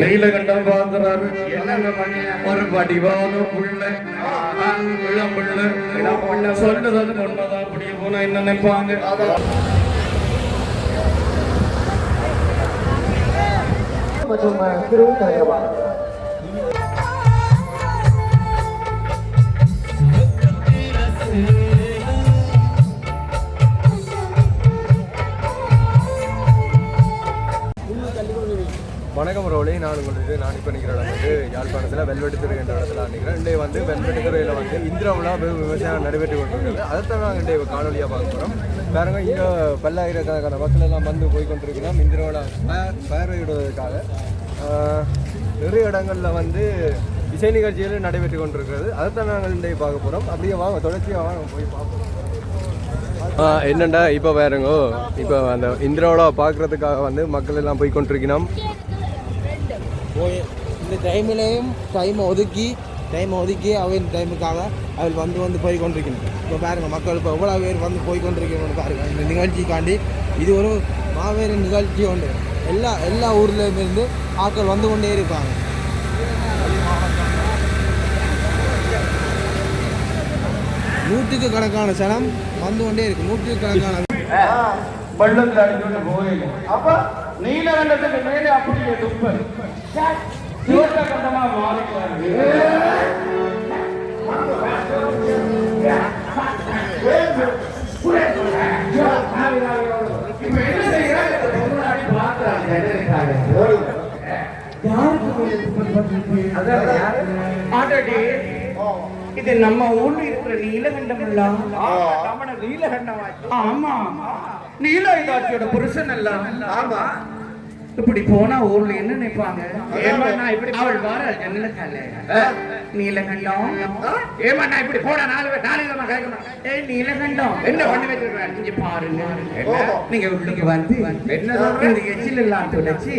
நீலகண்டம் பார்க்கிறாரு ஒரு வடிவான புள்ள இளம்புள்ள சொல்லுறது உண்மைதான். அப்படியே போனா என்ன நினைப்பாங்க? மற்றும் திருவிழா வணக்கம் ரோலி. நான் இப்போ நிற்கிற இடம் வந்து யாழ்ப்பாணத்தில் வெல்வெட்டுத்துறை என்ற இடத்துல நிற்கிறேன். இன்றைய வந்து வெல்வெட்டுத்துறையில் வந்து இந்திரா விழா விவசாயம் நடைபெற்று கொண்டிருக்கிறது. அதைத்தான் நாங்கள் இன்றைய காணொலியாக பார்க்க போகிறோம். பாருங்க, இங்கே பல்லாயிரக்கணக்கான மக்கள் எல்லாம் வந்து போய்கொண்டிருக்கிறோம் இந்திரா விழா பார்வையிடுவதற்காக. நிறைய இடங்களில் வந்து இசை நிகழ்ச்சிகள் நடைபெற்று கொண்டிருக்கிறது. அதைத்தான் நாங்கள் இன்றைய பார்க்க போகிறோம். அப்படியே வாங்க, தொடர்ச்சியாக வாங்க போய் பார்ப்போம். என்னண்டா இப்போ பாருங்க, இப்போ அந்த இந்திராவிழா பார்க்குறதுக்காக வந்து மக்கள் எல்லாம் போய் கொண்டிருக்கணும். இந்த டைம்லேயும் டைமை ஒதுக்கி அவன் டைமுக்காக அவள் வந்து போய் கொண்டிருக்கணும். இப்போ பாருங்கள், மக்கள் இப்போ எவ்வளோ பேர் வந்து போய் கொண்டிருக்கணும்னு பாருங்கள். இந்த நிகழ்ச்சிக்காண்டி இது ஒரு மாபெரும் நிகழ்ச்சி உண்டு. எல்லா ஊர்லேருந்து ஆட்கள் வந்து கொண்டே இருப்பாங்க. நூற்றுக்கு கணக்கான சனம் வந்து கொண்டே இருக்கு. நூற்றுக்கு கணக்கான பள்ளத்தில் அடிச்சுட்டு போயில அப்ப நீலகண்டத்துக்கு மேலே அப்படியே துப்பல் கண்டமா மாறிக்கிறாங்க. இது நம்ம ஊர்ல இருக்கிற நீலகண்டம் எல்லாம் ஆமா, நீலகாட்சியோட புருஷன் எல்லாம். ஆமா, இப்படி போனா ஊர்ல என்ன நினைப்பாங்க? அவள் வார ஜன்னலக்கால நீலகண்டம் ஏமா நான் இப்படி போனா நாலு விதமா கேட்கணும். ஏய் நீலகண்டம் என்ன பண்ணி வச்சிருக்கேன் இங்க பாருங்க. நீங்க உள்ளுக்கு வந்து இந்த எச்சில் எல்லாம் துடைச்சு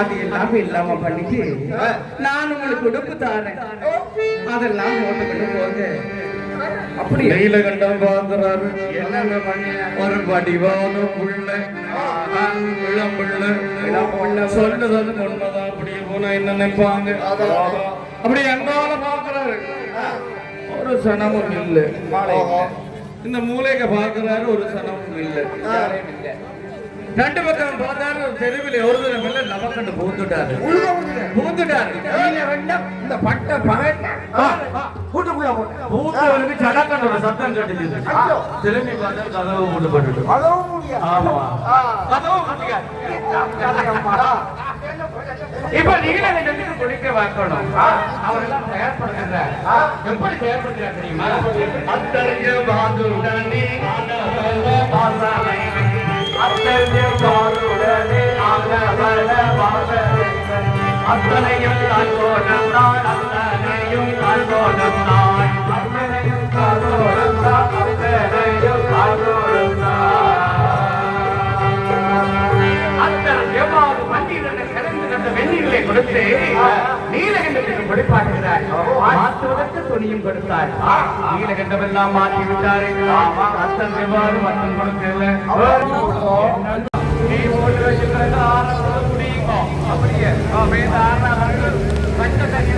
அது எல்லாமே இல்லாம பண்ணிட்டு நான் உங்களுக்கு உடுப்பு தாரேன், அதெல்லாம் போட்டுக்கிட்டு போங்க. அப்படி நீலகண்டம் பார்க்கிறாரு ஒரு வடிவான புள்ள இளம்புள்ள சொல்லுறது உண்மைதான். அப்படியே போனா என்ன நினைப்பாங்க? அப்படி எங்கால பார்க்கிறாரு, ஒரு சனமும் இல்லை. இந்த மூளைக்கு பார்க்கிறாரு, ஒரு சனமும் இல்லை. ரெண்டு பக்கம் பார்த்தாரு, தெருவில் ஒரு தினம் இல்லை நவக்கண்டு பூந்துட்டாரு. இந்த பட்ட பகல் பூந்தவனுக்கு சடக்கண்டோட சத்தம் கட்டுது. திரும்பி பார்த்தா கதவு மூடப்பட்டு. இப்ப நீலகண்டத்துக்கு குளிக்க வைக்கணும். அவரெல்லாம் தயார்படுத்துறார். எப்படி தயார்படுத்துறார் தெரியுமா? அத்தறிய பாதுடனே அத்தனையும் கால்கோணம் தான், அத்தனையும் கால்கோணம் தான், அத்தனையும் கால்கோணம் தான், அத்தனையும் கால்கோணம் தான். எவ்வாறு வண்டியில் கிடந்து கண்ட வெந்நீர்களை கொடுத்து நீலகண்டத்துக்கு படிப்பாட்டுகிறார். மாற்றுவதற்கு துணியும் கொடுத்தார். நீலகண்டம் எல்லாம் மாற்றி விட்டாரு. அத்தன் எவ்வாறு மட்டும் கொடுக்கல. அப்படியே பட்ட தண்ணி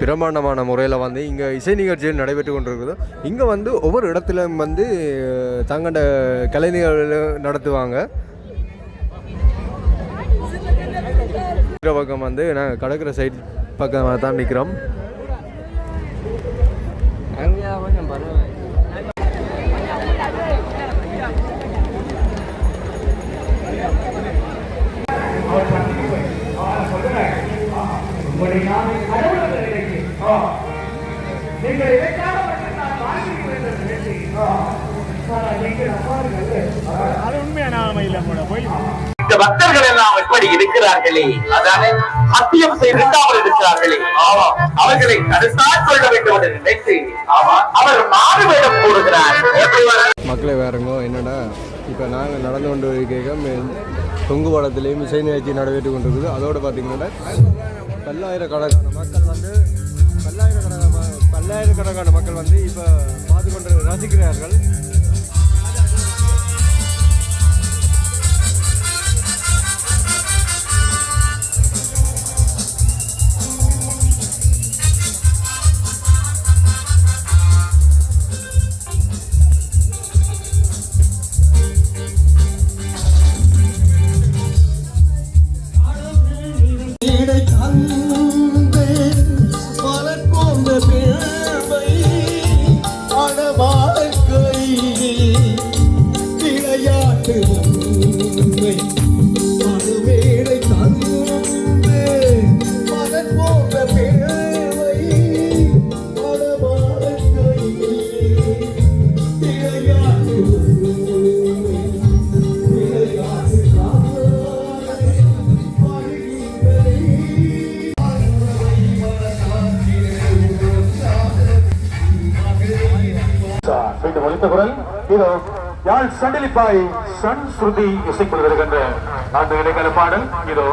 பிரமாண்டமான முறையில் வந்து இங்கே இசை நிகழ்ச்சிகள் நடைபெற்று கொண்டிருக்குது. இங்கே வந்து ஒவ்வொரு இடத்துலையும் வந்து தங்கண்ட கலை நிகழ்வுகள் நடத்துவாங்க. பக்கம் வந்து நாங்கள் கடற்கரை சைட் பக்கம் தான் நிற்கிறோம். அங்கே கொஞ்சம் பரவாயில்ல. இந்த பக்தர்கள் எல்லாம் எப்படி இருக்கிறார்களே, அதானே சத்தியம் செய்திருக்காமல் இருக்கிறார்களே, அவர்களை கருத்தால் கொள்ள வேண்டும் என்று நினைத்து அவர் மாறுவேடம் போடுகிறார். மக்களை வேறங்கோ என்னன்னா இப்போ நாங்கள் நடந்து கொண்டு கேட்க தொங்கு படத்துலேயும் இசை நிகழ்ச்சி நடைபெற்று கொண்டிருக்குது. அதோடு பார்த்தீங்கன்னா பல்லாயிரக்கணக்கான மக்கள் வந்து பல்லாயிரக்கணக்கான மக்கள் வந்து இப்போ பார்த்து கொண்டு ரசிக்கிறார்கள். யாழ் சண்டிலிப்பாய் சன் ஸ்ருதி இசைக்குள் வருகின்ற அந்த இடைக்கால பாடல் இதோ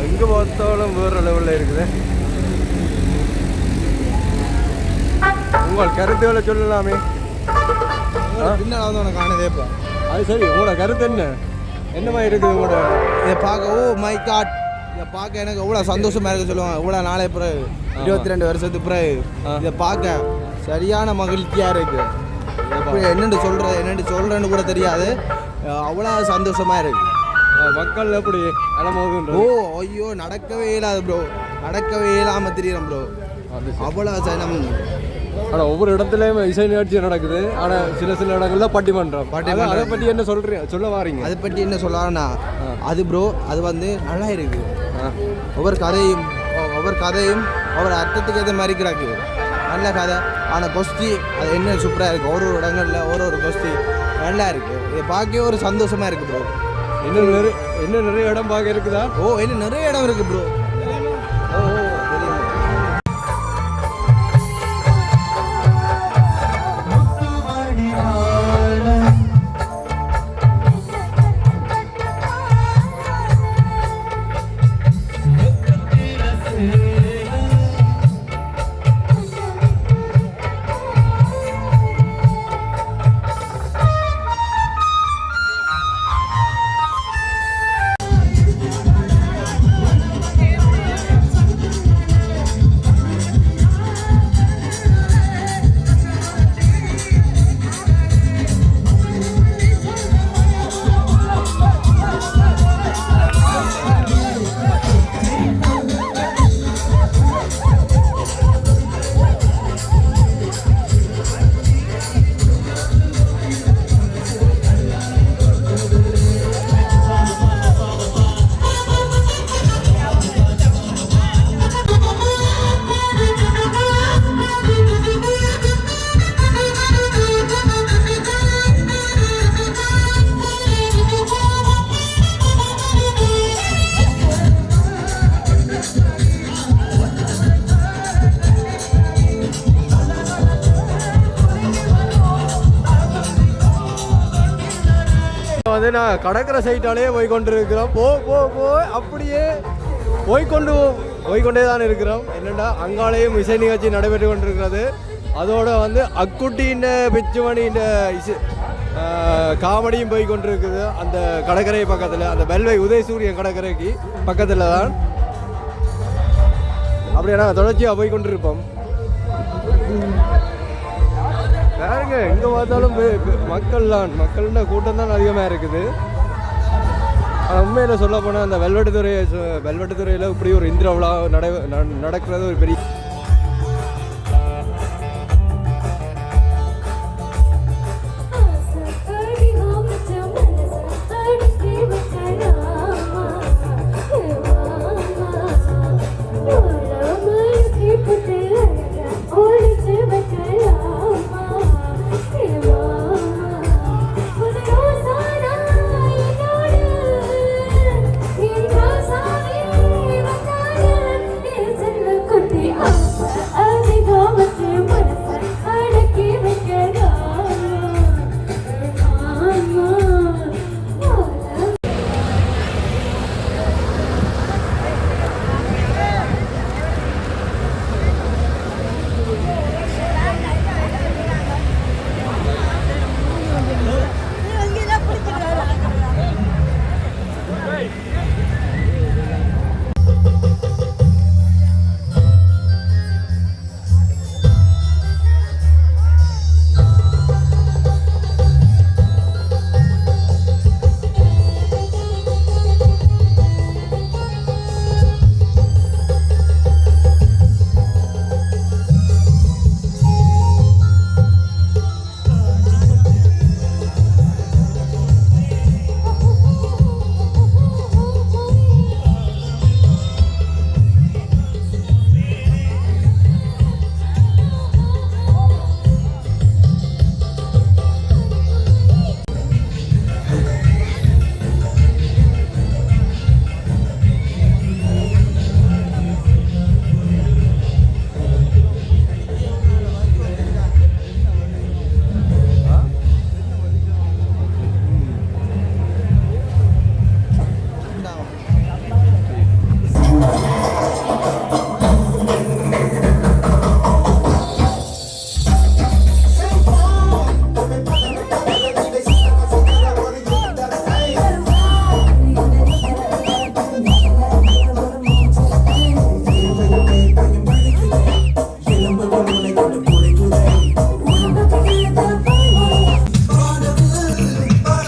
இங்கே பார்த்தாலும் வேறு லெவலில் இருக்குது. உங்கள் கருத்துக்களை சொல்லலாமே. பின்னால் காணதேப்பா. அது சரி, உங்களோட கருத்து என்ன மாதிரி இருக்குது உங்களோட? இதை பார்க்க மை காட், இதை பார்க்க எனக்கு எவ்வளோ சந்தோஷமாக இருக்குது சொல்லுவாங்க. இவ்வளோ நாளை பிறகு 22 வருஷத்துக்கு பிறகு இதை பார்க்க சரியான மகிழ்ச்சியாக இருக்குது. எப்படி என்னென்னு சொல்கிறேன்னு கூட தெரியாது, அவ்வளோ சந்தோஷமாக இருக்குது. மக்கள் எப்படி அலமோதுன்ற? ஐயோ நடக்கவே இல்லாது ப்ரோ, நடக்கவே இல்லாமல் தெரியும் ப்ரோ. அவ்வளோ நம்ம ஆனால் ஒவ்வொரு இடத்துலையும் இசை நிகழ்ச்சி நடக்குது. ஆனால் சில இடங்கள்ல பட்டிமன்றம். அதை பற்றி என்ன சொல்ல வாரீங்க? அதை பற்றி என்ன சொல்லலாம்னா அது ப்ரோ, அது வந்து நல்லா இருக்குது. ஒவ்வொரு கதையும் ஒவ்வொரு அர்த்தத்துக்கு ஏற்ற மாதிரி கிடக்கு. நல்ல கதை. ஆனால் கொஸ்டி அது என்ன சூப்பராக இருக்குது. ஒரு இடங்களில் ஒரு கொஸ்டி நல்லா இருக்குது. இதை பார்க்கவே ஒரு சந்தோஷமாக இருக்குது ப்ரோ. இன்னும் நிறைய இடம் பார்க்க இருக்குதா? இன்னும் நிறைய இடம் இருக்குது ப்ரோ. வந்து நான் கடற்கரை சைட்டாலே போய்கொண்டு இருக்கிறோம். அப்படியே போய்கொண்டே தான் இருக்கிறோம். என்னென்னா அங்காலேயும் இசை நிகழ்ச்சி நடைபெற்று கொண்டிருக்கிறது. அதோட வந்து அக்குட்டியின் பிச்சுமணியின் காமெடியும் போய் கொண்டிருக்குது. அந்த கடற்கரை பக்கத்தில், அந்த வெல்வை உதயசூரியன் கடற்கரைக்கு பக்கத்தில் தான். அப்படியே நாங்கள் தொடர்ச்சியாக போய் கொண்டிருப்போம். பாருங்க எங்கே பார்த்தாலும் மக்களோட கூட்டம் தான் அதிகமாக இருக்குது. உண்மையில் சொல்ல போனால் அந்த வெல்வெட்டுத்துறையில் இப்படி ஒரு இந்திர விழா நடக்கிறது ஒரு பெரிய